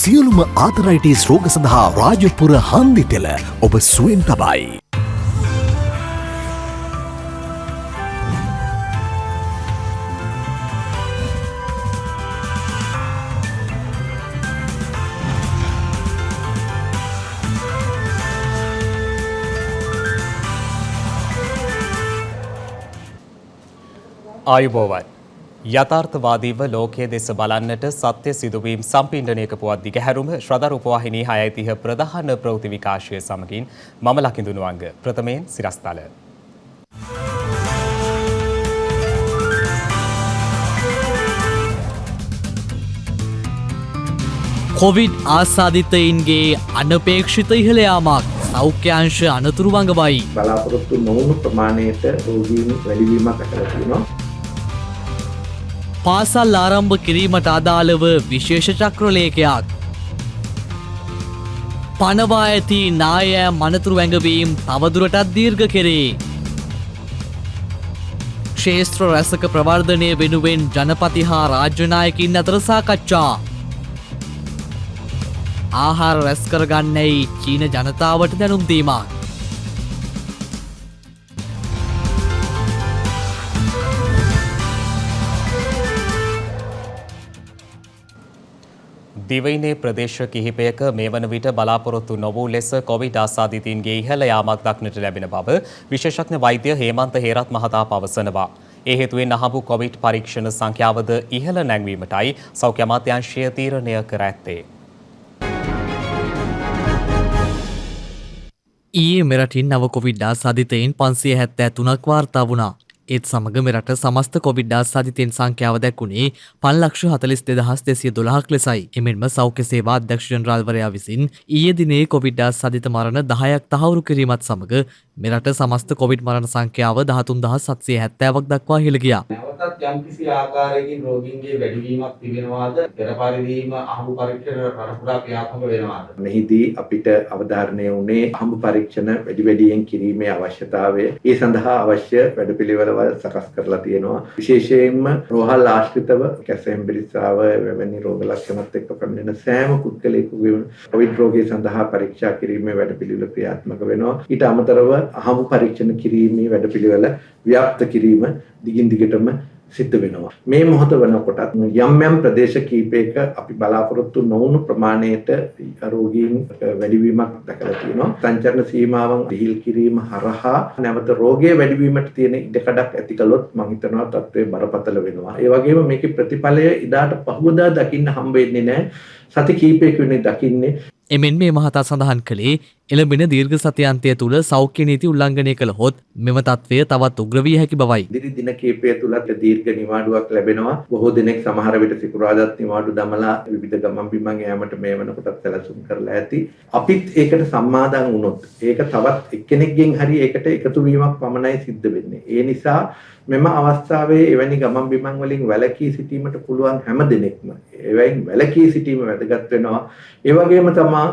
සියලුම ආතරයිටිස් රෝග සඳහා රාජපුර හන්දි තෙල ඔබ සුවෙන් තබයි. ආයුබෝවන්. යථාර්ථවාදීව ලෝකයේ දෙස බලන්නට සත්‍ය සිදුවීම් සම්පින්ඩනයක පුවත් දිගහැරුම ශ්‍රද්ධා රූපවාහිනී 6:30 ප්‍රධාන ප්‍රවෘත්ති විකාශය සමගින් මම ලකිඳුණු වංග ප්‍රථමයෙන් සිරස්තල. කොවිඩ් ආසාදිතයින්ගේ අනපේක්ෂිත ඉහළ යාමක් සෞඛ්‍ය අංශ අනතුරු වංගවයි. බලාපොරොත්තු නොවුණු ප්‍රමාණයට රෝගීන් වැඩිවීමක් ඇතිලා තියෙනවා. පාසල් ආරම්භ කිරීමට අදාළව විශේෂ චක්‍රලේඛයක්. පනවා ඇති නායෑ මනතුරු වැඟවීම් තවදුරටත් දීර්ඝ කෙරේ. ක්ෂේත්‍ර රැසක ප්‍රවර්ධනය වෙනුවෙන් ජනපති හා රාජ්‍ය නායකින් අතර සාකච්ඡා. ආහාර රැස් කරගන්නයි චීන ජනතාවට දැනුම් දීමක්. දිවයිනේ ප්‍රදේශ කිහිපයක මේ වන විට බලාපොරොත්තු නොවූ ලෙස කොවිඩ් ආසාදිතයින්ගේ ඉහළ යාමක් දක්නට ලැබෙන බව විශේෂඥ වෛද්‍ය හේමන්ත හේරත් මහතා පවසනවා. ඒ හේතුවෙන් අහඹු කොවිඩ් පරීක්ෂණ සංඛ්‍යාවද ඉහළ නැංවීමටයි සෞඛ්‍ය අමාත්‍යාංශය තීරණය කර ඇත්තේ. ඊයේ මෙරටින් නව කොවිඩ් ආසාදිතයින් 573ක් වාර්තා වුණා. ඒත් සමග මෙරට සමස්ත කොවිඩ් ආසාදිතයින් සංඛ්‍යාව දැක්ුණේ 5,42,212ක් ලෙසයි. එමෙන්ම සෞඛ්‍ය සේවා අධ්‍යක්ෂ ජනරාල්වරයා විසින් ඊයේ දිනේ කොවිඩ් ආසාදිත මරණ 10ක් තහවුරු කිරීමත් සමග මෙරට සමස්ත කොවිඩ් මරණ සංඛ්‍යාව 13,770ක් දක්වා ඉහළ ගියා. නැවතත් යම්කිසි ආකාරයකින් රෝගීන්ගේ වැඩිවීමක් තිබෙනවාද? පෙර පරිදිම අහඹු පරීක්ෂණ රටපුරා ක්‍රියාත්මක වෙනවාද? මෙහිදී අපිට අවධාරණය වුණේ අහඹු පරීක්ෂණ වැඩියෙන් කිරීමේ අවශ්‍යතාවය. ඒ සඳහා අවශ්‍ය වැඩපිළිවෙළ සකස් කරලා තියෙනවා. විශේෂයෙන්ම රෝහල් ආශ්‍රිතව කැසෙම්බිරිස්සාව වැනි රෝග ලක්ෂණත් එක්ක පැමිණෙන සෑම පුද්ගලයෙකුගේම කොවිඩ් රෝගය සඳහා පරීක්ෂා කිරීමේ වැඩපිළිවෙල ක්‍රියාත්මක වෙනවා. ඊට අමතරව අහඹු පරීක්ෂණ කිරීමේ වැඩපිළිවෙල ව්‍යාප්ත කිරීම දිගින් දිගටම සිද්ධ වෙනවා. මේ මොහොත වෙනකොටත් යම් ප්‍රදේශ කීපයක අපි බලාපොරොත්තු නොවුණු ප්‍රමාණයට රෝගීන් වැඩිවීමක් දැකලා තියෙනවා. සංචරණ සීමාවන් දිහිල් කිරීම හරහා නැවත රෝගයේ වැඩිවීමට තියෙන ඉඩකඩක් ඇති කළොත් මම හිතනවා තත්ත්වය බරපතල වෙනවා. ඒ වගේම මේකේ ප්‍රතිඵලය ඉදාට පහුවදා දකින්න හම්බ වෙන්නේ නැහැ. සති කීපයකින් දකින්නේ. එමෙන් මේ මහතා සඳහන් කළේ එළඹෙන දීර්ඝ සතියන්තය තුළ සෞඛ්‍ය නීති උල්ලංඝනය කළහොත් මෙම තත්ත්වය තවත් උග්‍ර විය හැකි බවයි. ඉදිරි දින කිහිපය තුලත් දීර්ඝ නිවාඩුවක් ලැබෙනවා. බොහෝ දෙනෙක් සමහර විට සිකුරාදාත් නිවාඩු දමලා විවිධ ගමන් බිමන් යාමට මේ වෙනකොටත් සැලසුම් කරලා ඇති. අපිත් ඒකට සම්මාදන් වුණොත් ඒක තවත් එක්කෙනෙක්ගෙන් හරි ඒකට එකතු වීමක් පමණයි සිද්ධ වෙන්නේ. ඒ නිසා මෙම අවස්ථාවේ එවැනි ගමන් බිමන් වලින් වැළකී සිටීමට පුළුවන් හැම දිනෙකම එවැයින් වැළකී සිටීම වැදගත් වෙනවා. ඒ වගේම තමයි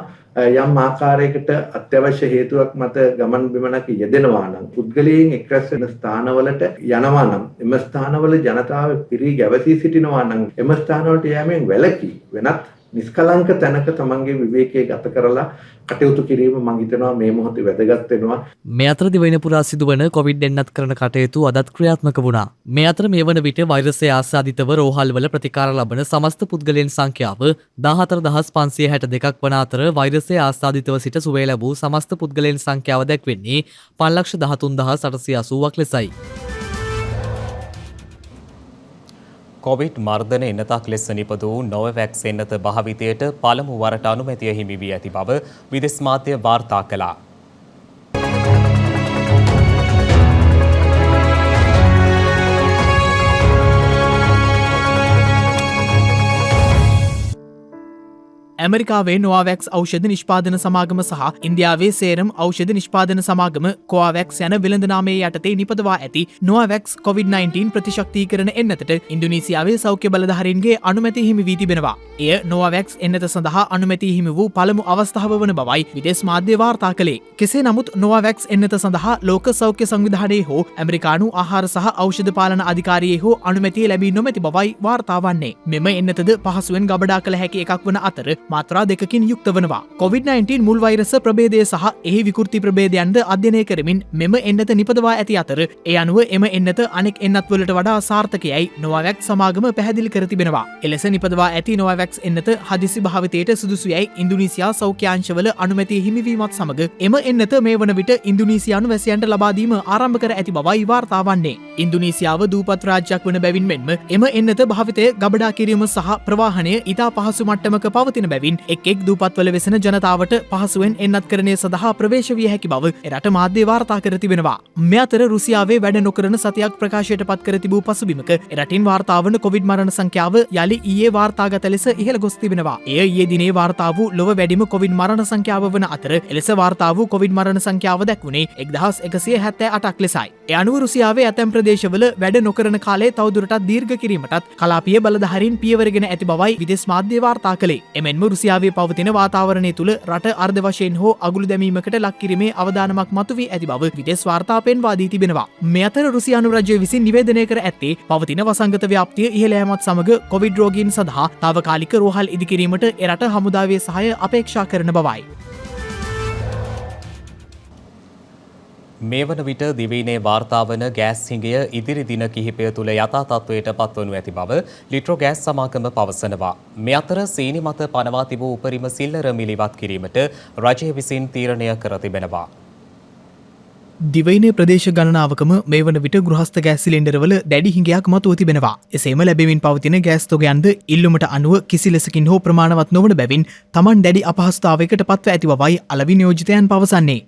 යම් ආකාරයකට අත්‍යවශ්‍ය හේතුවක් මත ගමන් බිමනක යෙදෙනවා නම් පුද්ගලයන් එක්රැස් වෙන ස්ථානවලට යනවා නම් එම ස්ථානවල ජනතාව පිරී ගැවසී සිටිනවා නම් එම ස්ථානවලට යෑමෙන් වැළකී වෙනත් නිස්කලංක තැනක තමන්ගේ විවේකයේ ගත කරලා කටයුතු කිරීම මම හිතනවා මේ මොහොතේ වැදගත් වෙනවා. මේ අතර දිවයින පුරා සිදුවන කොවිඩ් එන්නත් කරන කටයුතු අදත් ක්‍රියාත්මක වුණා. මේ අතර මේ වන විට වෛරසය ආසාදිතව රෝහල්වල ප්‍රතිකාර ලබන සමස්ත පුද්ගලයන් සංඛ්‍යාව 14562ක් වන අතර වෛරසය ආසාදිතව සිට සුවය ලැබූ සමස්ත පුද්ගලයන් සංඛ්‍යාව දැක්වෙන්නේ 5,13,880ක් ලෙසයි. කොවිඩ් මර්ධන එන්නතක් ලෙස නිපදවූ නොවැක්ස් එන්නත භාවිතයට පළමු වරට අනුමැතිය හිමි වී ඇති බව විදෙස් මාධ්‍ය වාර්තා කළා. ඇමරිකාවේ නොවාවැක්ස් ඖෂධ නිෂ්පාදන සමාගම සහ ඉන්දියාවේ සේරම් ඖෂධ නිෂ්පාදන සමාගම කොවාවැක්ස් යන වෙළඳ නාමයේ යටතේ නිපදවා ඇති නොවාවැක්ස් COVID-19 ප්‍රතිශක්තීකරණ එන්නතට ඉන්දුනීසියාවේ සෞඛ්‍ය බලධාරීන්ගේ අනුමැතිය හිමි වී තිබෙනවා. එය නොවාවැක්ස් එන්නත සඳහා අනුමැතිය හිමි වූ පළමු අවස්ථාව වන බවයි විදේශ මාධ්‍ය වාර්තා කළේ. කෙසේ නමුත් නොවාවැක්ස් එන්නත සඳහා ලෝක සෞඛ්‍ය සංවිධානයේ හෝ ඇමරිකානු ආහාර සහ ඖෂධ පාලන අධිකාරියේ හෝ අනුමැතිය ලැබී නොමැති බවයි වාර්තා වන්නේ. මෙම එන්නතද පහසුවෙන් ගබඩා කළ හැකි එකක් වන අතර මාත්‍රා දෙකකින් යුක්ත වනවා. COVID-19 මුල් වෛරස ප්‍රභේදය සහ එහි විකෘති ප්‍රභේදයන්ද අධ්‍යයනය කරමින් මෙම එන්නත නිපදවා ඇති අතර ඒ අනුව එම එන්නත අනෙක් එන්නත්වලට වඩා සාර්ථකයයි නොවාවැක්ස් සමාගම පැහැදිලි කර තිබෙනවා. එලෙස නිපදවා ඇති නොවාවැක්ස් එන්නත හදිසි භාවිතයට සුදුසුයයි ඉන්දුනීසියා සෞඛ්‍යාංශවල අනුමැතිය හිමිවීමත් සමග එම එන්නත මේ වන විට ඉන්දුනීසියානු වැසියන්ට ලබාදීම ආරම්භ කර ඇති බවයි වාර්තා වන්නේ. ඉන්දුනීසියාව දූපත් රාජ්‍යයක් වන බැවින් මෙන්ම එම එන්නත භාවිතය ගබඩා කිරීම සහ ප්‍රවාහනය ඉතා පහසු මට්ටමක පවතින බැවින් එක් දූපත්වල වෙසෙන ජනතාවට පහසුවෙන් එන්නත් කරණය සඳහා ප්‍රවේශ විය හැකි බව එරට මාධ්‍ය වාර්තා කර තිබෙනවා. මේ අතර රුසියාවේ වැඩ නොකරන සතියක් ප්‍රකාශයට පත් කර තිබූ පසුබිමක එරටින් වාර්තා වන කොවිඩ් මරණ සංඛ්‍යාව යලි ඊයේ වාර්තාගත ලෙස ඉහළ ගොස් තිබෙනවා. එය ඊයේ දිනේ වාර්තා වූ ලොව වැඩිම කොවිඩ් මරණ සංඛ්‍යාව වන අතර එලෙස වාර්තා වූ කොවිඩ් මරණ සංඛ්‍යාව දැක්වුණේ 1178ක් ලෙසයි. ඒ අනුව රුසියාවේ ඇතැම් ප්‍රදේශවල වැඩ නොකරන කාලය තවදුරටත් දීර්ඝ කිරීමටත් කලාපීය බලධාරීන් පියවරගෙන ඇති බවයි විදේශ මාධ්‍ය වාර්තා කළේ. එමෙන්ම රුසියාවේ පවතින වාතාවරණය තුළ රට අර්ධ වශයෙන් හෝ අගුළු දැමීමකට ලක් කිරීමේ අවදානමක් මතුවී ඇති බව විදේශ වාර්තා පෙන්වා දී තිබෙනවා. මේ අතර රුසියානු රජය විසින් නිවේදනය කර ඇත්තේ පවතින වසංගත ව්‍යාප්තිය ඉහළ යාමත් සමග කොවිඩ් රෝගීන් සඳහා තාවකාලික රෝහල් ඉදිකිරීමට එරට හමුදාවේ සහාය අපේක්ෂා කරන බවයි. මේ වන විට දිවයිනේ වාර්තා වන ගෑස් හිඟය ඉදිරි දින කිහිපය තුළ යථා තත්ත්වයට පත්වනු ඇති බව ලිට්‍රෝ ගෑස් සමාගම පවසනවා. මේ අතර සීනි මත පනවා තිබූ උපරිම සිල්ලර මිලිවත් කිරීමට රජය විසින් තීරණය කර තිබෙනවා. දිවයිනේ ප්‍රදේශ ගණනාවකම මේ වන විට ගෘහස්ත ගෑස් සිලින්ඩරවල දැඩි හිඟයක් මතුව තිබෙනවා. එසේම ලැබෙමින් පවතින ගෑස් තොගයන්ද ඉල්ලුමට අනුව කිසි ලෙසකින් හෝ ප්‍රමාණවත් නොවන බැවින් Taman දැඩි අපහසුතාවයකට පත්ව ඇති බවයි අලෙවි නියෝජිතයන් පවසන්නේ.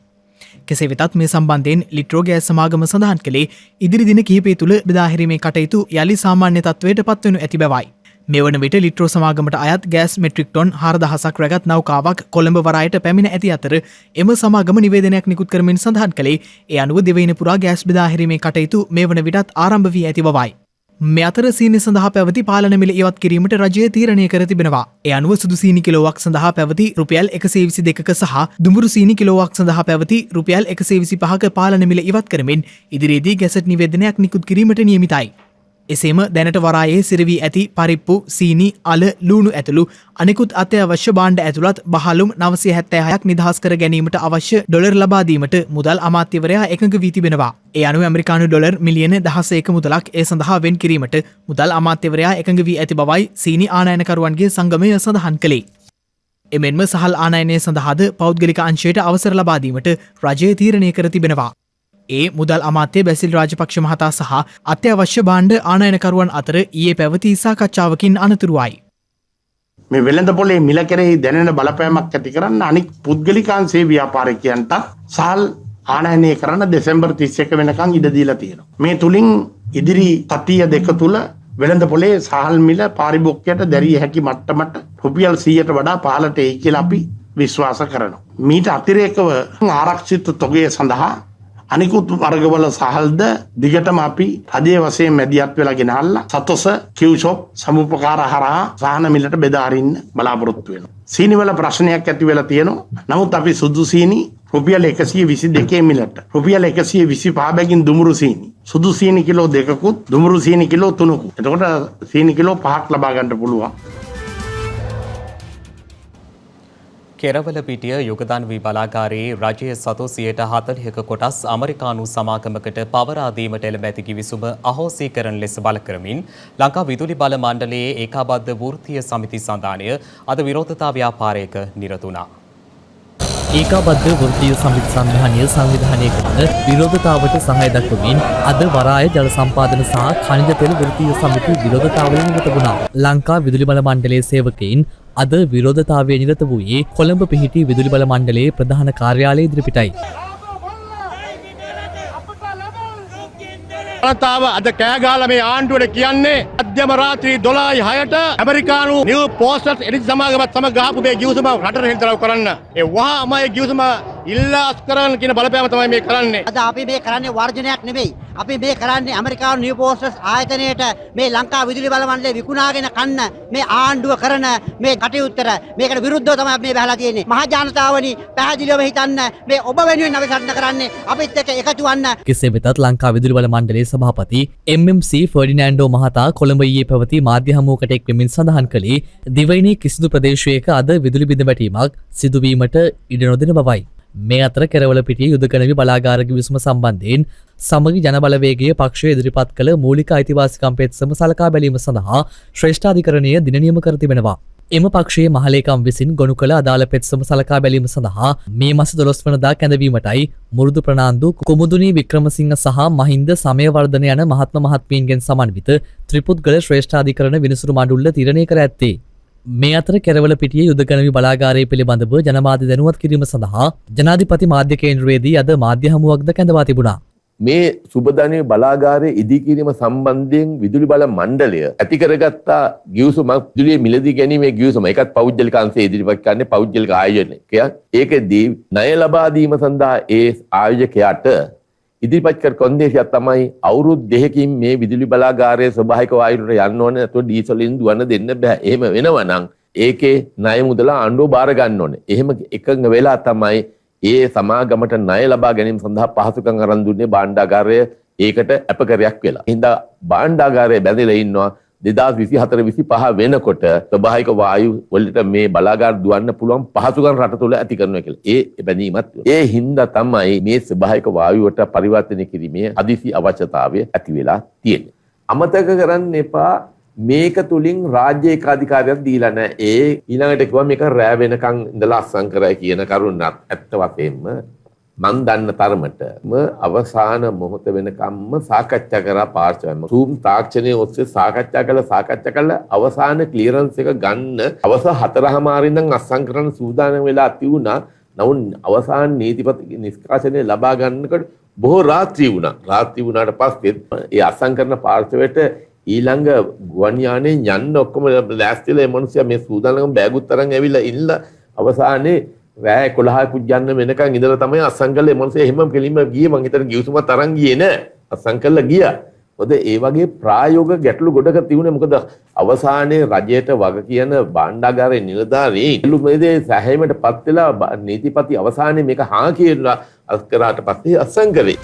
කෙසේ වෙතත් මේ සම්බන්ධයෙන් ලිට්‍රෝ ගෑස් සමාගම සඳහන් කළේ ඉදිරි දින කිහිපය තුළ බෙදාහැරීමේ කටයුතු යලි සාමාන්‍ය තත්ත්වයට පත්වනු ඇති බවයි. මේ වන විට ලිට්‍රෝ සමාගමට අයත් ගෑස් මෙට්‍රික් ටොන් 4000ක් රැගත් නෞකාවක් කොළඹ වරායට පැමිණ ඇති අතර එම සමාගම නිවේදනයක් නිකුත් කරමින් සඳහන් කළේ ඒ අනුව දිවයින පුරා ගෑස් බෙදාහැරීමේ කටයුතු මේ වන විටත් ආරම්භ වී ඇති බවයි. මේ අතර සීනි සඳහා පැවති පාලන මිල ඉවත් කිරීමට රජය තීරණය කර තිබෙනවා. ඒ අනුව සුදු සීනි කිලෝවක් සඳහා පැවති රුපියල් 122ක සහ දුඹුරු සීනි කිලෝවක් සඳහා පැවති රුපියල් 125ක පාලන මිල ඉවත් කරමින් ඉදිරියේදී ගැසට් නිවේදනයක් නිකුත් කිරීමට නියමිතයි. එසේම දැනට වරායේ සිරවී ඇති පරිප්පු, සීනි, අල, ලූණු ඇතුළු අනෙකුත් අත්‍යවශ්‍ය භාණ්ඩ ඇතුළත් බහලුම් 976ක් නිදහස් කර ගැනීමට අවශ්‍ය ඩොලර් ලබා දීමට මුදල් අමාත්‍යවරයා එකඟ වී තිබෙනවා. ඒ අනුව ඇමරිකානු ඩොලර් මිලියන 16ක මුදලක් ඒ සඳහා වෙන් කිරීමට මුදල් අමාත්‍යවරයා එකඟ වී ඇති බවයි සීනි ආනයනකරුවන්ගේ සංගමය සඳහන් කළේ. එමෙන්ම සහල් ආනයනය සඳහාද පෞද්ගලික අංශයට අවසර ලබා දීමට රජය තීරණය කර තිබෙනවා. ඒ මුදල් අමාත්‍ය බැසිල් රාජපක්ෂ මහතා සහ අත්‍යවශ්‍ය භාණ්ඩ ආනයනකරුවන් අතර ඊයේ පැවති සාකච්ඡාවකින් අනතුරුවයි. මේ වෙළඳ පොලේ මිල කෙරෙහි දැනෙන බලපෑමක් ඇති කරන්න අනික් පුද්ගලිකාංශයේ ව්‍යාපාරිකයන්ට සහල් ආනයනය කරන්න දෙසැම්බර් 31 වෙනකන් ඉඩ දීලා තියෙනවා. මේ තුලින් ඉදිරි සතිය දෙක තුල වෙළඳ පොලේ සහල් මිල පාරිභෝගිකයට දැරිය හැකි මට්ටමට රුපියල් 100ට වඩා පහළට එයි කියලා අපි විශ්වාස කරනවා. මීට අතිරේකව ආරක්ෂිත තොගය සඳහා අනිකුත් වර්ගවල සහල්ද දිගටම අපි රජයේ වශයෙන් මැදිහත් වෙලා ගෙනල්ලා සතොස කිව්ෂොප් සමුපකාර හරහා සහන මිලට බෙදා අරින්න බලාපොරොත්තු වෙනවා. සීනි වල ප්‍රශ්නයක් ඇති වෙලා තියෙනවා. නමුත් අපි සුදු සීනි රුපියල් 122 මිලට රුපියල් 125 බැගින් දුමුරු සීනි සුදු සීනි කිලෝ 2කුත් දුමුරු සීනි කිලෝ 3කුත්. එතකොට සීනි කිලෝ 5ක් ලබා ගන්න පුළුවන්. කෙරවල පිටිය යුගදන් වී බලාගාරයේ රජයේ සතු 40%ක කොටස් ඇමරිකානු සමාගමකට පවරා දීමට එළඹ ඇති කිවිසුම අහෝසි කරන ලෙස බල කරමින් ලංකා විදුලි බල මණ්ඩලයේ ඒකාබද්ධ වෘත්තීය සමිති සන්ධානය අද විරෝධතා ව්‍යාපාරයක නිරත වුණා. ඒකාබද්ධ වෘත්තීය සමිති සංවිධානය සංවිධානය කරන විරෝධතාවට සහාය දක්වමින් අද වරාය ජල සම්පාදන සහ ඛනිජ තෙල් වෘත්තීය සමිති විරෝධතාවලින් නිරත වුණා. ලංකා විදුලි බල මණ්ඩලයේ සේවකයින් අද විරෝධතාවයේ නිරත වූයේ කොළඹ පිහිටි විදුලි බල මණ්ඩලයේ ප්‍රධාන කාර්යාලය ඉදිරිපිටයි. ජනතාව අද කෑ ගහලා මේ ආණ්ඩුවට කියන්නේ මධ්‍යම රාත්‍රී 12:06ට ඇමරිකානු නිව් පෝස්ටර්ස් එඩිට් සමාගමත් සමග ගහපු මේ ගිවිසුම රටට හෙළිදරව් කරන්න. ඒ වහාම ඒ ගිවිසුම ඉල්ලාස් කරන්න කියන බලපෑම තමයි මේ කරන්නේ. අද අපි මේ කරන්නේ වර්ජනයක් නෙවෙයි. අපි මේ කරන්නේ ඇමරිකානු නිව් පෝස්ටර්ස් ආයතනයේට මේ ලංකා විදුලි බල මණ්ඩලය විකුණාගෙන කන්න මේ ආණ්ඩුව කරන මේ කටයුත්තට මේකට විරුද්ධව තමයි අපි මේ බහලා තියෙන්නේ. මහා ජනතාවනි පැහැදිලිවම හිතන්න මේ ඔබ වෙනුවෙන් අපි සටන කරන්නේ අපිත් එක්ක එකතු වන්න. කෙසේ වෙතත් ලංකා විදුලි බල මණ්ඩලයේ සභාපති MMC ෆර්ඩිනෑන්ඩෝ මහතා කොළඹ ඊයේ පැවති මාධ්‍ය හමුවකට එක් වෙමින් සඳහන් කළේ දිවයිනේ කිසිදු ප්‍රදේශයක අද විදුලි බිඳ වැටීමක් සිදුවීමට ඉඩ නොදෙන බවයි. මේ අතර කෙරවලපිටිය යුදකනවි බලාගාර ගිවිසුම සම්බන්ධයෙන් සමගි ජනබලවේගයේ පක්ෂය ඉදිරිපත් කළ මූලික අයිතිවාසිකම් පෙත්සම සලකා බැලීම සඳහා ශ්‍රේෂ්ඨාධිකරණය දින නියම කර තිබෙනවා. එම පක්ෂයේ මහලේකම් විසින් ගොනු කළ අදාළ පෙත්සම සලකා බැලීම සඳහා මේ මාස 12 වනදා කැඳවීමටයි මුරුදු ප්‍රනාන්දු කුමුදුනී වික්‍රමසිංහ සහ මහින්ද සමයවර්ධන යන මහත්ම මහත්මීන්ගෙන් සමන්විත ත්‍රිපුද්ගල ශ්‍රේෂ්ඨාධිකරණ විනිසුරු මඬුල්ල තීරණය කර ඇත්තේ. මේ අතර කෙරවලපිටිය යුදගනවි බලාගාරය පිළිබඳව ජනමාධ්‍ය දැනුවත් කිරීම සඳහා ජනාධිපති මාධ්‍ය කේන්ද්‍රයේදී අද මාධ්‍ය හමුවක්ද කැඳවා තිබුණා. මේ සුබධනය බලාගාරයේ ඉදිකිරීම සම්බන්ධයෙන් විදුලි බල මණ්ඩලය ඇති කරගත්තා ගිවිසුමක් විදුලිය මිලදී ගැනීමේ ගිවිසුම. ඒකත් පෞද්ගලික අංශය ඉදිරිපත් කරන්නේ පෞද්ගලික ආයෝජනයක්. ඒකෙදී ණය ලබා දීම සඳහා ඒ ආයෝජකයාට ඉදිරිපත් කර කොන්දේසියක් තමයි අවුරුදු 2කින් මේ විදුලි බලාගාරයේ ස්වභාවික වායුවට යන්න ඕනේ. නැත්නම් ඩීසලින් දුවන්න දෙන්න බෑ. එහෙම වෙනවා නම් ඒකේ ණය මුදල ආණ්ඩුව බාර ගන්න ඕනේ. එහෙම එකඟ වෙලා තමයි ඒ සමාගමට ණය ලබා ගැනීම සඳහා පහසුකම් අරන් දුන්නේ භාණ්ඩාගාරය ඒකට අපකරයක් වෙලා. හින්දා භාණ්ඩාගාරය බැඳලා ඉන්නවා 2024-25 වෙනකොට ස්වභාවික වායු වලට මේ බලාගාර දුවන්න පුළුවන් පහසුකම් රට තුළ ඇති කරනවා කියලා. ඒ බැඳීමත් ඒ හින්දා තමයි මේ ස්වභාවික වායුවට පරිවර්තනය කිරීමේ හදිසි අවශ්‍යතාවය ඇති වෙලා තියෙන්නේ. අමතක කරන්න එපා මේක තුලින් රාජ්‍ය ඒකාධිකාරියක් දීලා නැහැ. ඒ ඊළඟට කිව්වා මේක රෑ වෙනකන් ඉඳලා අස්සම් කරයි කියන කරුණත් ඇත්ත වශයෙන්ම මන් දන්න තරමටම අවසාන මොහොත වෙනකම්ම සාකච්ඡා කරා පාර්ශවයම. Zoom තාක්ෂණයේ ඔස්සේ සාකච්ඡා කළා අවසාන ක්ලියරන්ස් එක ගන්න අවස 4:00 ඉඳන් අස්සම් කරන්න සූදානම් වෙලා තියුණා. නමුත් අවසාන නීතිපති නිෂ්කාශනය ලබා ගන්නකොට බොහෝ රාත්‍රී වුණා. රාත්‍රී වුණාට පස්සේ ඒ අස්සම් කරන පාර්ශවයට ඊළඟ ගුවන් යානේ යන්න ඔක්කොම ලෑස්තිලා මේ මිනිස්සයා මේ සූදානම් බෑගුත් තරම් ඇවිල්ලා ඉන්න අවසානයේ රෑ 11 පුජ්ජන්න වෙනකන් ඉඳලා තමයි අස්සම් කළේ. මේ මිනිස්සයා එහෙම කෙලින්ම ගියේ. මං හිතන්නේ ගිවිසුමත් අරන් ගියේ නෑ. අස්සම් කළා ගියා. මොකද ඒ වගේ ප්‍රායෝගික ගැටලු ගොඩක තිබුණේ. මොකද අවසානයේ රජයට වග කියන භාණ්ඩාගාරයේ නිලධාරීන් මේ සැහැීමටපත් වෙලා නීතිපති අවසානයේ මේක හා කියලා අස්කරාට පස්සේ අස්සම් කළේ.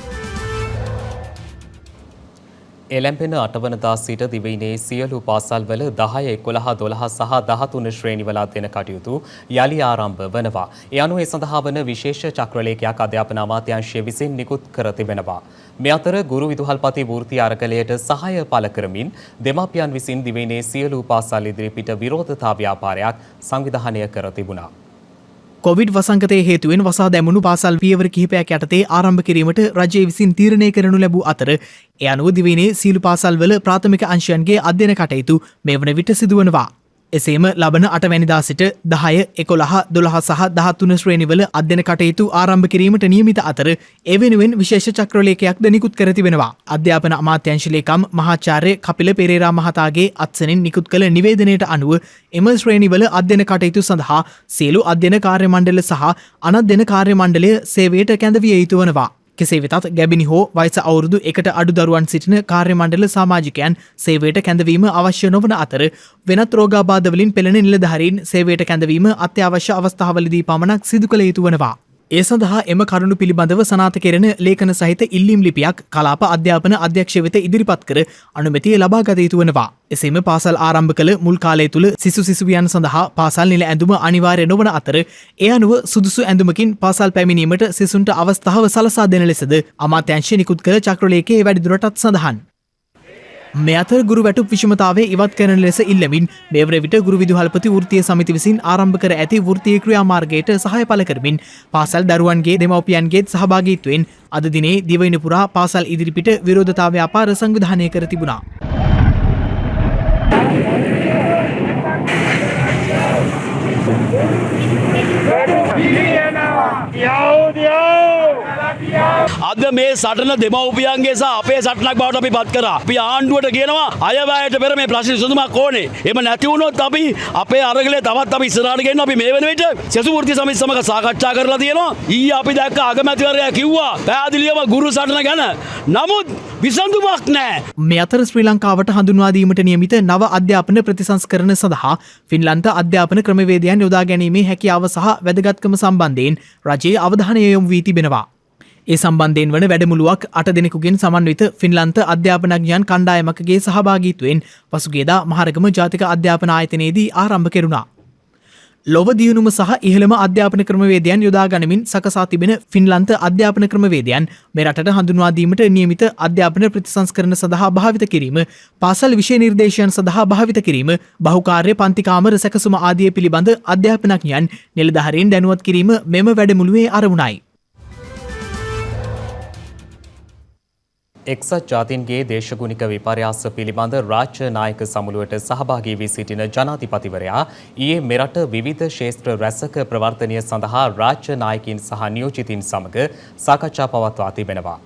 එළැම්පෙන 8 වනදා සිට දිවයිනේ සියලු පාසල්වල 10, 11, 12 සහ 13 ශ්‍රේණිවල අධ්‍යයන කටයුතු යලි ආරම්භ වනවා. ඒ අනුව ඒ සඳහා වන විශේෂ චක්‍රලේඛයක් අධ්‍යාපන අමාත්‍යාංශය විසින් නිකුත් කර තිබෙනවා. මේ අතර ගුරු විදුහල්පති වෘත්ති අරගලයට සහාය පළ කරමින් දෙමාපියන් විසින් දිවයිනේ සියලු පාසල් ඉදිරිපිට විරෝධතා ව්‍යාපාරයක් සංවිධානය කර තිබුණා. කොවිඩ් වසංගතයේ හේතුවෙන් වසා දැමුණු පාසල් පියවර කිහිපයක් යටතේ ආරම්භ කිරීමට රජය විසින් තීරණය කරනු ලැබූ අතර ඒ අනුව දිවයිනේ සීළු පාසල්වල ප්‍රාථමික අංශයන්ගේ අධ්‍යයන කටයුතු මේ වන විට සිදුවනවා. එසේම ලබන 8 වැනිදා සිට 10, 11, 12 සහ 13 ශ්‍රේණිවල අධ්‍යයන කටයුතු ආරම්භ කිරීමට නියමිත අතර ඒ වෙනුවෙන් විශේෂ චක්‍රලේඛයක්ද නිකුත් කර තිබෙනවා. අධ්‍යාපන අමාත්‍යාංශ ලේකම් මහාචාර්ය කපිල පෙරේරා මහතාගේ අත්සනින් නිකුත් කළ නිවේදනයට අනුව එම ශ්‍රේණිවල අධ්‍යයන කටයුතු සඳහා සියලු අධ්‍යයන කාර්ය මණ්ඩල සහ අනධ්‍යයන කාර්ය මණ්ඩලය සේවයට කැඳවිය යුතු වනවා. කෙසේ වෙතත් ගැබිනි හෝ වයස අවුරුදු 1ට අඩු දරුවන් සිටින කාර්ය මණ්ඩල සමාජිකයන් සේවයට කැඳවීම අවශ්‍ය නොවන අතර වෙනත් රෝගාබාධ වලින් පෙළෙන නිලධාරීන් සේවයට කැඳවීම අත්‍යවශ්‍ය අවස්ථාවලදී පමණක් සිදු කළ යුතු වනවා. ඒ සඳහා එම කරුණු පිළිබඳව සනාථ කෙරෙන ලේඛන සහිත ඉල්ලීම් ලිපියක් කලාප අධ්‍යාපන අධ්‍යක්ෂ වෙත ඉදිරිපත් කර අනුමැතිය ලබා ගත යුතු වනවා. එසේම පාසල් ආරම්භ කළ මුල් කාලය තුල සිසුවියන් සඳහා පාසල් නිල ඇඳුම අනිවාර්ය නොවන අතර ඒ අනුව සුදුසු ඇඳුමකින් පාසල් පැමිණීමට සිසුන්ට අවස්ථාව සලසා දෙන ලෙසද අමාත්‍යාංශය නිකුත් කළ චක්‍රලේඛයේ වැඩිදුරටත් සඳහන්. මේ අතර ගුරු වැටුප් විෂමතාවය ඉවත් කරන ලෙස ඉල්ලමින් මෙවර විට ගුරු විදුහල්පති වෘත්තීය සමිති විසින් ආරම්භ කර ඇති වෘත්තීය ක්‍රියාමාර්ගයට සහාය පළ කරමින් පාසල් දරුවන්ගේ දෙමව්පියන්ගේ සහභාගීත්වයෙන් අද දිනේ දිවයින පුරා පාසල් ඉදිරිපිට විරෝධතා ව්‍යාපාර සංවිධානය කර තිබුණා. අද මේ සටන දෙමව්පියන්ගේ සහ අපේ සටනක් බවට අපි පත් කරා. අපි ආණ්ඩුවට කියනවා අයවැයට පෙර මේ ප්‍රශ්න විසඳුමක් ඕනේ. එහෙම නැති වුණොත් අපි අපේ අරගලේ තවත් අපි ඉස්සරහට ගෙන්න අපි මේ වෙන විට සෙසු වෘත්ති සමිති සමග සාකච්ඡා කරලා තියෙනවා. ඊයේ අපි දැක්ක අගමැතිවරයා කිව්වා පැහැදිලිවම ගුරු සටන ගැන. නමුත් විසඳුමක් නැහැ. මේ අතර ශ්‍රී ලංකාවට හඳුන්වා දීමට නියමිත නව අධ්‍යාපන ප්‍රතිසංස්කරණ සඳහා ෆින්ලන්ත අධ්‍යාපන ක්‍රමවේදයන් යොදා ගැනීමේ හැකියාව සහ වැදගත්කම සම්බන්ධයෙන් රජයේ අවධානය යොමු වී තිබෙනවා. ඒ සම්බන්ධයෙන් වන වැඩමුළුවක් 8 දෙනෙකුගෙන් සමන්විත ෆින්ලන්ත අධ්‍යාපනඥයන් කණ්ඩායමකගේ සහභාගීත්වයෙන් පසුගියදා මහරගම ජාතික අධ්‍යාපන ආයතනයේදී ආරම්භ කෙරුණා. ලොව දියුණුම සහ ඉහළම අධ්‍යාපන ක්‍රමවේදයන් යොදා ගනිමින් සකසා තිබෙන ෆින්ලන්ත අධ්‍යාපන ක්‍රමවේදයන් මේ රටට හඳුන්වා දීමට නියමිත අධ්‍යාපන ප්‍රතිසංස්කරණ සඳහා භාවිත කිරීම, පාසල් විෂය නිර්දේශයන් සඳහා භාවිත කිරීම, බහුකාර්ය පන්ති කාමර සැකසුම ආදිය පිළිබඳ අධ්‍යාපනඥයන් නිලධාරීන් දැනුවත් කිරීම මෙම වැඩමුළුවේ අරමුණයි. එක්සත් ජාතීන්ගේ දේශගුණික විපර්යාස පිළිබඳ රාජ්‍ය නායක සමුළුවට සහභාගී වී සිටින ජනාධිපතිවරයා ඊයේ මෙරට විවිධ ක්ෂේත්‍ර රැසක ප්‍රවර්ධනය සඳහා රාජ්‍ය නායකින් සහ නියෝජිතින් සමග සාකච්ඡා පවත්වා තිබෙනවා.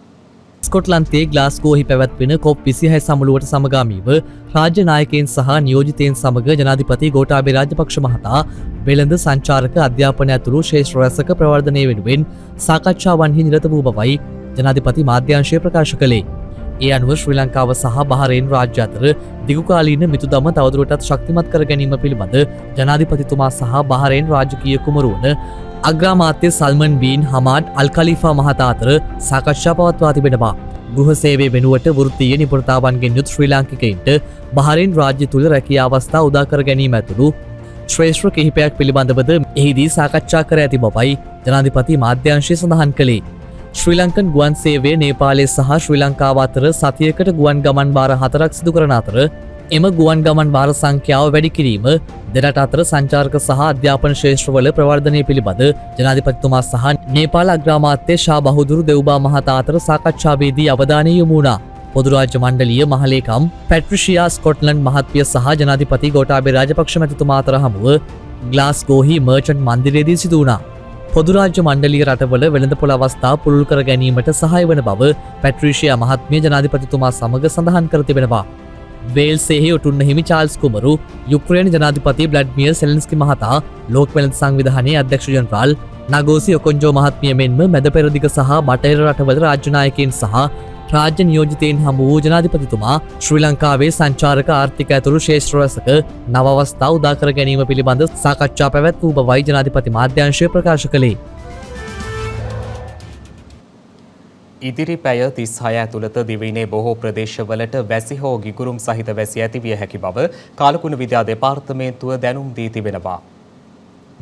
ස්කොට්ලන්තයේ ග්ලාස්ගෝහි පැවැත්වෙන COP26 සමුළුවට සමගාමීව රාජ්‍ය නායකයන් සහ නියෝජිතයන් සමග ජනාධිපති ගෝඨාභය රාජපක්ෂ මහතා වෙළඳ සංචාරක අධ්‍යාපනය ඇතුළු ක්ෂේත්‍ර රැසක ප්‍රවර්ධනය වෙනුවෙන් සාකච්ඡාවන්හි නිරත වූ බවයි ජනාධිපති මාධ්‍යංශය ප්‍රකාශ කළේ. ඒ අනුව ශ්‍රී ලංකාව සහ බහරේන් රාජ්‍ය අතර දිගුකාලීන මිතුදම තවදුරටත් ශක්තිමත් කර ගැනීම පිළිබඳ ජනාධිපතිතුමා සහ බහරේන් රාජකීය කුමරුවන අග්‍රාමාත්‍ය සල්මන් බීන් හමාඩ් අල් කලීෆා මහතා අතර සාකච්ඡා පවත්වා තිබෙනවා. ගෘහ සේවය වෙනුවට වෘත්තීය නිපුණතාවන්ගෙන් යුත් ශ්‍රී ලාංකිකයින්ට බහරේන් රාජ්‍ය තුළ රැකියා අවස්ථා උදා කර ගැනීම ඇතුළු ශ්‍රේෂ්ඨ කිහිපයක් පිළිබඳවද එහිදී සාකච්ඡා කර ඇති බවයි ජනාධිපති මාධ්‍යංශය සඳහන් කළේ. ශ්‍රී ලංකන් ගුවන් සේවය නේපාලය සහ ශ්‍රී ලංකාව අතර සතියකට ගුවන් ගමන් වාර 4ක් සිදු කරන අතර එම ගුවන් ගමන් වාර සංඛ්‍යාව වැඩි කිරීම දෙරට අතර සංචාරක සහ අධ්‍යාපන ක්ෂේත්‍රවල ප්‍රවර්ධනය පිළිබඳ ජනාධිපතිතුමා සහ නේපාල අග්‍රාමාත්‍ය ෂා බහුදුරු දෙව්බා මහතා අතර සාකච්ඡාවේදී අවධානය යොමු වුණා. පොදු රාජ්‍ය මණ්ඩලීය මහලේකම් පැට්‍රිෂියා ස්කොට්ලන්ඩ් මහත්මිය සහ ජනාධිපති ගෝඨාභය රාජපක්ෂ මැතිතුමා අතර හමුව ග්ලාස්ගෝහි මර්චන්ට් මන්දිරයේදී සිදු වුණා. පොදු රාජ්‍ය මණ්ඩලීය රටවල වෙළඳපොළ අවස්ථා පුළුල් කර ගැනීමට සහාය වන බව පැට්‍රිෂියා මහත්මිය ජනාධිපතිතුමා සමග සඳහන් කර තිබෙනවා. වේල්සෙහි ඔටුන්න හිමි චාල්ස් කුමරු, යුක්‍රේන ජනාධිපති ව්ලාඩිමිර් සෙලෙන්ස්කි මහතා, ලෝක වෙළඳ සංවිධානයේ අධ්‍යක්ෂ ජනරාල් නගෝසි ඔකොන්ජෝ මහත්මිය මෙන්ම මැද පෙරදිග සහ බටහිර රටවල රාජ්‍ය නායකයින් සහ රාජ්‍ය නියෝජිතයින් හමු වූ ජනාධිපතිතුමා ශ්‍රී ලංකාවේ සංචාරක ආර්ථික ඇතුළු ක්ෂේත්‍ර රැසක නව අවස්ථා උදා කර ගැනීම පිළිබඳ සාකච්ඡා පැවැත් වූ බවයි ජනාධිපති මාධ්‍යංශය ප්‍රකාශ කළේ. ඉදිරි පැය 36 ඇතුළත දිවයිනේ බොහෝ ප්‍රදේශවලට වැසි හෝ ගිගුරුම් සහිත වැසි ඇතිවිය හැකි බව කාලකුණ විද්‍යා දෙපාර්තමේන්තුව දැනුම් දී තිබෙනවා.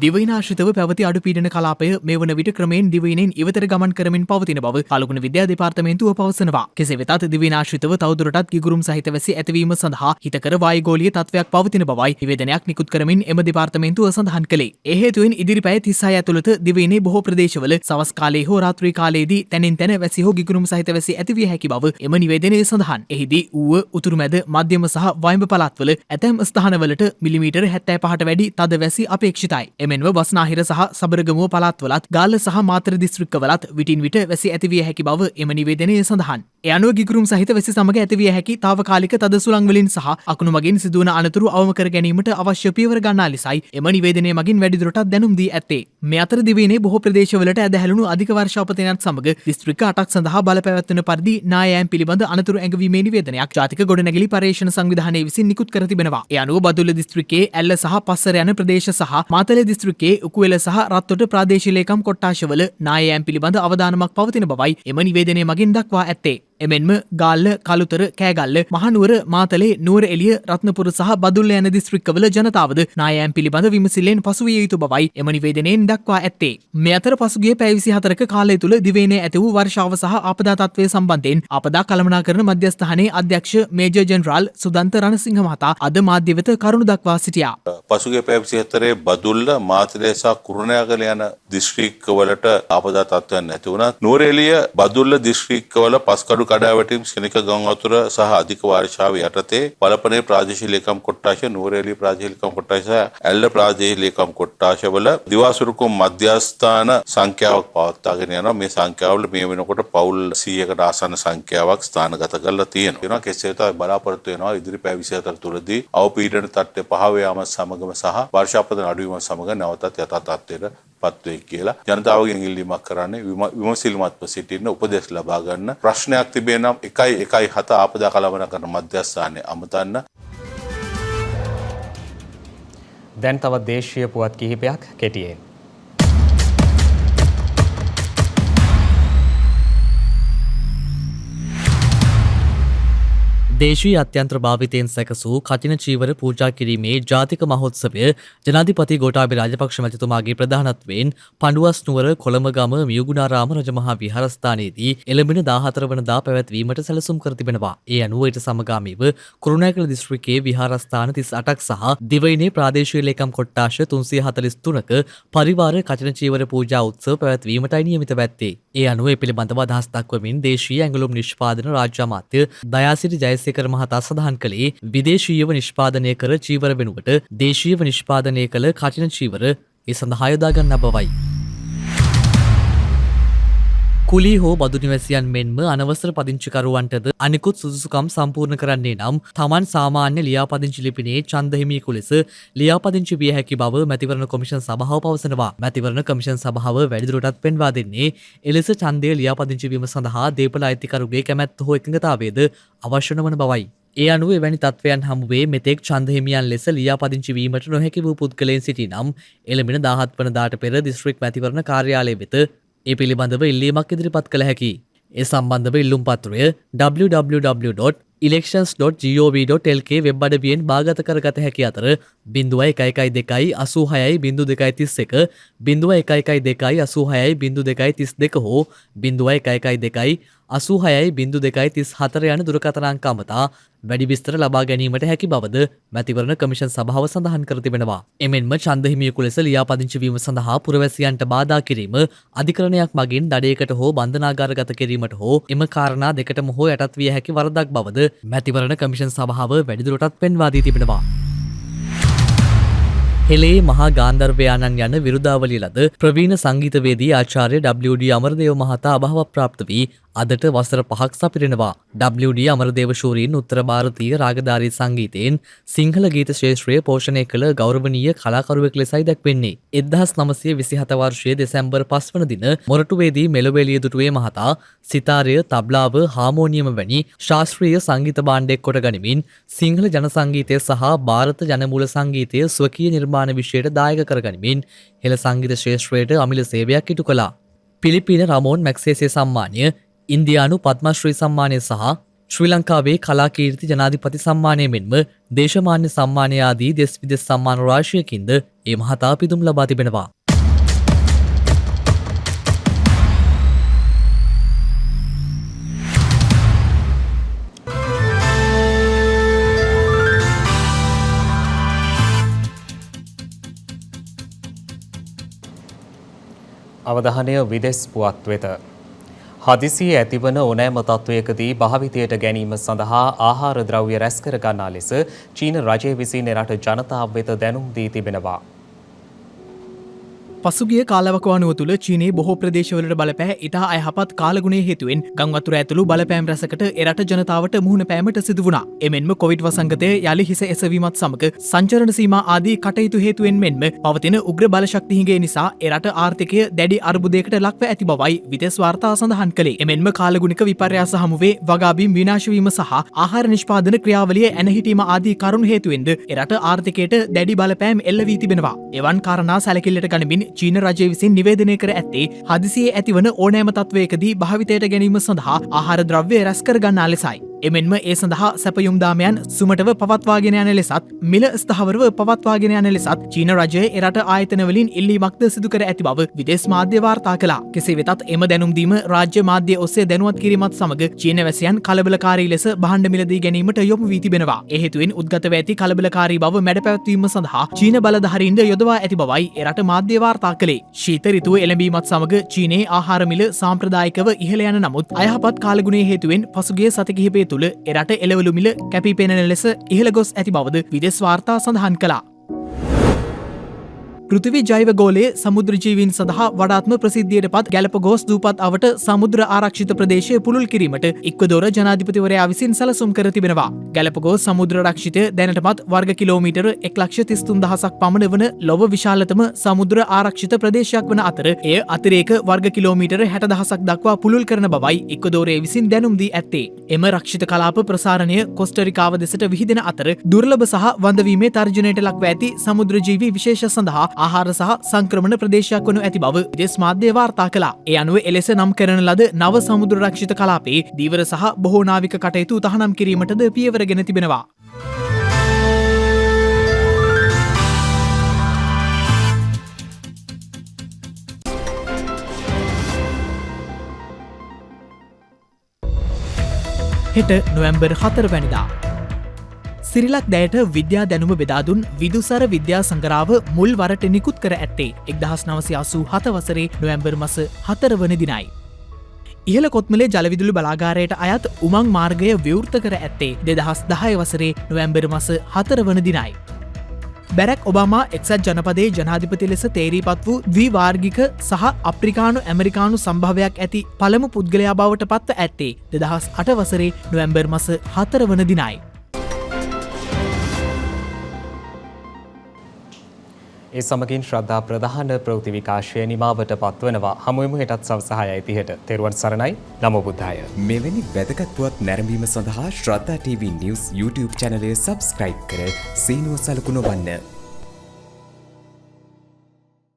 දිවයිනාශ්‍රිතව පැවති අඩුපීඩන කලාපය මේ වන විට ක්‍රමයෙන් දිවයිනෙන් ඉවතට ගමන් කරමින් පවතින බව කාලකුණ විද්‍යා දෙපාර්තමේන්තුව පවසනවා. කෙසේ වෙතත් දිවයිනාශ්‍රිතව තවදුරටත් ගිගුරුම් සහිත වැසි ඇතිවීම සඳහා හිතකර වායුගෝලීය තත්ත්වයක් පවතින බවයි නිවේදනයක් නිකුත් කරමින් එම දෙපාර්තමේන්තුව සඳහන් කළේ. ඒ හේතුවෙන් ඉදිරි පැය 36 ඇතුළත දිවයිනේ බොහෝ ප්‍රදේශවල සවස් කාලයේ හෝ රාත්‍රී කාලයේදී තැනින් තැන වැසි හෝ ගිගුරුම් සහිත වැසි ඇතිවිය හැකි බව එම නිවේදනයේ සඳහන්. එහිදී ඌව උතුරු මැද මධ්‍යම සහ වයඹ පළාත්වල ඇතැම් ස්ථානවලට මිලිමීටර් 75ට වැඩි තද වැසි අපේක්ෂිතයි. එමෙන්ම බස්නාහිර සහ සබරගමුව පළාත්වලත් ගාල්ල සහ මාතර දිස්ත්‍රික්කවලත් විටින් විට වැසි ඇතිවිය හැකි බව එම නිවේදනයේ සඳහන්. ඒ අනුව ගිගුරුම් සහිත වැසි සමග ඇතිවිය හැකි తాවකාලික තද සුළං වලින් සහ අකුණු මගින් සිදුවන අනතුරු අවම කර ගැනීමට අවශ්‍ය පියවර ගන්නා ලෙසයි එම නිවේදනයේ මගින් වැඩිදුරටත් දැනුම් දී ඇත්තේ. මේ අතර දිවයිනේ බොහෝ ප්‍රදේශවලට ඇදහැළුණු අධික වර්ෂාපතනයත් සමග දිස්ත්‍රික්ක 8ක් සඳහා බලපැවැත්වෙන පරිදි නායෑම් පිළිබඳ අනතුරු ඇඟවීමේ නිවේදනයක් ජාතික ගොඩනැගිලි පර්යේෂණ සංවිධානයේ විසින් නිකුත් කර තිබෙනවා. ඒ අනුව බදුල්ල දිස්ත්‍රික්කයේ ඇල්ල සහ පස්සර යන ප්‍රදේශ සහ මාතලේ දිස්ත්‍රික්කයේ උකුවෙල සහ රත්තොට ප්‍රාදේශීය ලේකම් කොට්ටාශවල නායෑම් පිළිබඳ අවධානමක් පවතින බවයි එම නිවේදනයේ මගින් දක්වා ඇත්තේ. එමෙන්ම ගාල්ල, කළුතර, කෑගල්ල, මහනුවර, මාතලේ, නුවර එළිය, රත්නපුර සහ බදුල්ල යන දිස්ත්‍රික්කවල ජනතාවද නායෑම් පිළිබඳ විමසිල්ලෙන් පසුවිය යුතු බවයි එම නිවේදනයෙන් දක්වා ඇත්තේ. මේ අතර පසුගිය පැය 24ක කාලය තුල දිවයිනේ ඇති වූ වර්ෂාව සහ ආපදා තත්ත්වය සම්බන්ධයෙන් ආපදා කළමනාකරන මධ්‍යස්ථානයේ අධ්‍යක්ෂ මේජර් ජෙනරාල් සුදන්ත රණසිංහ මහතා අද මාධ්‍ය වෙත කරුණු දක්වා සිටියා. පසුගිය පැය 24 බදුල්ල, මාතලේ සහ කුරුණෑගල යන දිස්ත්‍රික්කවලට ආපදා තත්ත්වයන් නැති වුණා. නුවර එළිය, බදුල්ල දිස්ත්‍රික්කවල පස්කඩු අඩු කඩාවැටීම් ශනික ගම් වතුර සහ අධික වර්ෂාව යටතේ පළපනේ ප්‍රාදේශීය ලේකම් කොට්ටාශ නුවරඑළිය ප්‍රාදේශීය ලේකම් කොට්ටාශ ඇල්ල ප්‍රාදේශීය ලේකම් කොට්ටාශවල දිවාසුරුකුම් මධ්‍යස්ථාන සංඛ්‍යාවක් පවත්වාගෙන යනවා. මේ සංඛ්‍යාවල මේ වෙනකොට පවුල් 100කට ආසන්න සංඛ්‍යාවක් ස්ථානගත කරලා තියෙනවා. කෙසේ වෙතත් බලාපොරොත්තු වෙනවා ඉදිරි පැය 24 තුරදී අවපීඩන තත්ත්වය පහව යාම සමගම සහ වර්ෂාපතන අඩුවීම සමග නැවතත් යථා තත්ත්වයට පත් වෙයි කියලා ජනතාවගෙන් ඉල්ලීමක් කරන්නේ විමසිලිමත්ව සිටින්න උපදෙස් ලබා ගන්න. ප්‍රශ්නයක් තිබේ නම් 117 ආපදා කළමනාකරණ මධ්‍යස්ථානයේ අමතන්න. දැන් තවත් දේශීය පුවත් කිහිපයක් කෙටියෙන්. දේශීය අත්‍යන්ත්‍ර භාවිතයෙන් සැකසූ කඨින චීවර පූජා කිරීමේ ජාතික මහෝත්සවය ජනාධිපති ගෝඨාභය රාජපක්ෂ මැතිතුමාගේ ප්‍රධානත්වයෙන් පඬුවස් නුවර කොළඹගම මියුගුණාරාම රජමහා විහාරස්ථානයේදී එළඹෙන 14 වනදා පැවැත්වීමට සැලසුම් කර තිබෙනවා. ඒ අනුව ඊට සමගාමීව කුරුණෑගල දිස්ත්‍රික්කයේ විහාරස්ථාන 38ක් සහ දිවයිනේ ප්‍රාදේශීය ලේකම් කොට්ටාශ 343ක පරිවාර කඨින චීවර පූජා උත්සව පැවැත්වීමටයි නියමිත ඇත්තේ. ඒ අනුව ඒ පිළිබඳව අදහස් දක්වමින් දේශීය ඇඟලුම් නිෂ්පාදන රාජ්‍ය අමාත්‍ය දයාසිරි ජයසේකර මහතා සඳහන් කළේ විදේශීයව නිෂ්පාදනය කර චීවර වෙනුවට දේශීයව නිෂ්පාදනය කළ කඨින චීවර ඒ සඳහා යොදා ගන්නා බවයි. කුලී හෝ බදු නිවැසියන් මෙන්ම අනවසර පදිංචිකරුවන්ටද අනිකුත් සුදුසුකම් සම්පූර්ණ කරන්නේ නම් තමන් සාමාන්‍ය ලියාපදිංචි ලිපිනේ ඡන්ද හිමියෙකු ලෙස ලියාපදිංචි විය හැකි බව මැතිවරණ කොමිෂන් සභාව පවසනවා. මැතිවරණ කොමිෂන් සභාව වැඩිදුරටත් පෙන්වා දෙන්නේ එලෙස ඡන්දය ලියාපදිංචි වීම සඳහා දේපළ අයිතිකරුගේ කැමැත්ත හෝ එකඟතාවයද අවශ්‍ය නොවන බවයි. ඒ අනුව එවැනි තත්ත්වයන් හමුවේ මෙතෙක් ඡන්ද හිමියන් ලෙස ලියාපදිංචි වීමට නොහැකි වූ පුද්ගලයන් සිටිනම් එළඹෙන 17 වනදාට පෙර දිස්ත්‍රික් මැතිවරණ කාර්යාලය වෙත ඒ පිළිබඳව ඉල්ලීමක් ඉදිරිපත් කළ හැකි. ඒ සම්බන්ධව ඉල්ලුම් පත්‍රය www.elections.gov.lk වෙබ් අඩවියෙන් බාගත කරගත හැකි අතර 0112 86.0231 0112 86.0232 හෝ 0112 86.0234 යන දුරකථන අංක අමතා වැඩි විස්තර ලබා ගැනීමට හැකි බවද මැතිවරණ කමිෂන් සභාව සඳහන් කර තිබෙනවා. එමෙන්ම ඡන්ද හිමියෙකු ලෙස ලියාපදිංචි වීම සඳහා පුරවැසියන්ට බාධා කිරීම අධිකරණයක් මගින් දඩයකට හෝ බන්ධනාගාරගත කිරීමට හෝ එම කාරණා දෙකටම හෝ යටත් විය හැකි වරදක් බවද මැතිවරණ කමිෂන් සභාව වැඩිදුරටත් පෙන්වා දී තිබෙනවා. හෙළේ මහා ගාන්ධර්වයානන් යන විරුදාවලිය ලද ප්‍රවීණ සංගීතවේදී ආචාර්ය WD අමරදේව මහතා අභාව ප්‍රාප්ත වී අදට වසර 5ක් සපිරෙනවා. WD අමරදේව ශූරීන් උත්තර ಭಾರತೀಯ රාගධාරී සංගීතයෙන් සිංහල ගීත ශාස්ත්‍රය පෝෂණය කළ ගෞරවනීය කලාකරුවෙක් ලෙසයි දැක්වෙන්නේ. 1927 වර්ෂයේ දෙසැම්බර් 5 වන දින මොරටුවේදී මෙලොවෙලිය දුටුවේ මහතා සිතාරය, තබ්ලාව, හාමෝනියම වැනි ශාස්ත්‍රීය සංගීත භාණ්ඩයක් කොට ගනිමින් සිංහල ජන සංගීතය සහ ಭಾರತ ජනමූල සංගීතය ස්වකීය නිර්මාණ විෂයට දායක කරගනිමින් හෙළ සංගීත ශාස්ත්‍රයට අමිල සේවයක් ඉටු කළා. පිලිපීන රමෝන් මැග්සේසේ සම්මානය, ඉන්දියානු පද්මශ්‍රී සම්මානය සහ ශ්‍රී ලංකාවේ කලාකීර්ති ජනාධිපති සම්මානය මෙන්ම දේශමාන්‍ය සම්මානය ආදී දෙස් විදෙස් සම්මාන රාශියකින්ද ඒ මහතා පිදුම් ලබා තිබෙනවා. අවධානය විදෙස් පුවත් වෙත. හදිසියේ ඇතිවන ඕනෑම තත්ත්වයකදී භාවිතයට ගැනීම සඳහා ආහාර ද්‍රව්‍ය රැස් කර ගන්නා ලෙස චීන රජය විසින් එරට ජනතාව වෙත දැනුම් දී තිබෙනවා. පසුගිය කාලවකවානුව තුළ චීනයේ බොහෝ ප්‍රදේශවලට බලපෑ ඉතා අයහපත් කාලගුණය හේතුවෙන් ගංවතුර ඇතුළු බලපෑම් රැසකට එරට ජනතාවට මුහුණ පෑමට සිදු වුණා. එමෙන්ම කොවිඩ් වසංගතය යලි හිස එසවීමත් සමග සංචරණ සීමා ආදී කටයුතු හේතුවෙන් මෙන්ම පවතින උග්‍ර බලශක්ති හිඟය නිසා එරට ආර්ථිකය දැඩි අර්බුදයකට ලක්ව ඇති බවයි විදෙස් වාර්තා සඳහන් කළේ. එමෙන්ම කාලගුණික විපර්යාස හමුවේ වගාබීම් විනාශ වීම සහ ආහාර නිෂ්පාදන ක්‍රියාවලිය ඇනහිටීම ආදී කරුණු හේතුවෙන්ද එරට ආර්ථිකයට දැඩි බලපෑම් එල්ල වී තිබෙනවා. එවන් කාරණා සැලකිල්ලට ගනිමින් චීන රජය විසින් නිවේදනය කර ඇත්තේ හදිසියේ ඇතිවන ඕනෑම තත්වයකදී භාවිතයට ගැනීම සඳහා ආහාර ද්‍රව්‍ය රැස් කර ගන්නා ලෙසයි. එමෙන්ම ඒ සඳහා සැපයුම් දාමයන් සුමටව පවත්වාගෙන යන ලෙසත් මිල ස්ථාවරව පවත්වාගෙන යන ලෙසත් චීන රජය එරට ආයතනවලින් ඉල්ලීමක්ද සිදු කර ඇති බව විදේශ මාධ්‍ය වාර්තා කළා. කෙසේ වෙතත් එම දැනුම් දීම රාජ්‍ය මාධ්‍ය ඔස්සේ දැනුවත් කිරීමත් සමග චීන වැසියන් කලබලකාරී ලෙස භාණ්ඩ මිලදී ගැනීමට යොමු වී තිබෙනවා. ඒ හේතුවෙන් උද්ගතව ඇති කලබලකාරී බව මැඩපැවැත්වීම සඳහා චීන බලධාරීන්ද යොදවා ඇති බවයි එරට මාධ්‍ය වාර්තා කළේ. ශීත ඍතුව එළඹීමත් සමග චීනයේ ආහාර මිල සාම්ප්‍රදායිකව ඉහළ යන නමුත් අයහපත් කාලගුණයේ හේතුවෙන් පසුගිය සති කිහිපය තුළ එරට එළවලු මිල කැපී පෙනෙන ලෙස ඉහළ ගොස් ඇති බවද විදේශ වාර්තා සඳහන් කළා. පෘථිවි ජෛව ගෝලයේ සමුද්‍ර ජීවීන් සඳහා වඩාත්ම ප්‍රසිද්ධියට පත් ගැලපගෝස් දූපත් අවට සමුද්‍ර ආරක්ෂිත ප්‍රදේශය පුළුල් කිරීමට ඉක්වදෝර ජනාධිපතිවරයා විසින් සැලසුම් කර තිබෙනවා. ගැලපගෝස් සමුද්‍ර රක්ෂිතය දැනටමත් වර්ග කිලෝමීටර 1,33,000ක් පමණ වන ලොව විශාලතම සමුද්‍ර ආරක්ෂිත ප්‍රදේශයක් වන අතර එය අතිරේක වර්ග කිලෝමීටර 60,000ක් දක්වා පුළුල් කරන බවයි ඉක්වදෝරය විසින් දැනුම් දී ඇත්තේ. එම රක්ෂිත කලාප ප්‍රසාරණය කොස්ටරිකාව දෙසට විහිදෙන අතර දුර්ලභ සහ වඳවීමේ තර්ජනයට ලක්ව ඇති සමුද්‍ර ජීවී විශේෂ සඳහා ආහාර සහ සංක්‍රමණ ප්‍රදේශයක් වනු ඇති බව විදේශ මාධ්‍ය වාර්තා කළා. ඒ අනුව එලෙස නම් කරන ලද නව සමුද්‍ර රක්ෂිත කලාපයේ දීවර සහ බොහෝ නාවික කටයුතු තහනම් කිරීමටද පියවරගෙන තිබෙනවා. හෙට නොවැම්බර් 4 වැනිදා සිරිලක් දැයට විද්‍යා දැනුම බෙදාදුන් විදුසර විද්‍යා සංගරාව මුල් වරට නිකුත් කර ඇත්තේ 1987 වසරේ නොවැම්බර් මස 4 වන දිනයි. ඉහළ කොත්මලේ ජලවිදුලි බලාගාරයට අයත් උමං මාර්ගය විවෘත කර ඇත්තේ 2010 වසරේ නොවැම්බර් මස 4 වන දිනයි. බැරැක් ඔබාමා එක්සත් ජනපදයේ ජනාධිපති ලෙස තේරීපත් වූ ද්විවාර්ගික සහ අප්‍රිකානු ඇමරිකානු සම්භාවයක් ඇති පළමු පුද්ගලයා බවට පත්ව ඇත්තේ 2008 වසරේ නොවැම්බර් මස 4 වන දිනයි. ඒ සමගින් ශ්‍රද්ධා ප්‍රධාන ප්‍රවෘත්ති විකාශය නිමාවට පත්වනවා. හමුවෙමු හෙටත් සවස 6:30ට. තෙරුවන් සරණයි. නමෝ බුද්ධාය. මෙවැනි වැදගත් පුවත් නැරඹීම සඳහා ශ්‍රද්ධා TV News YouTube channel එක subscribe කර සීනුව සලකුණ වන්න.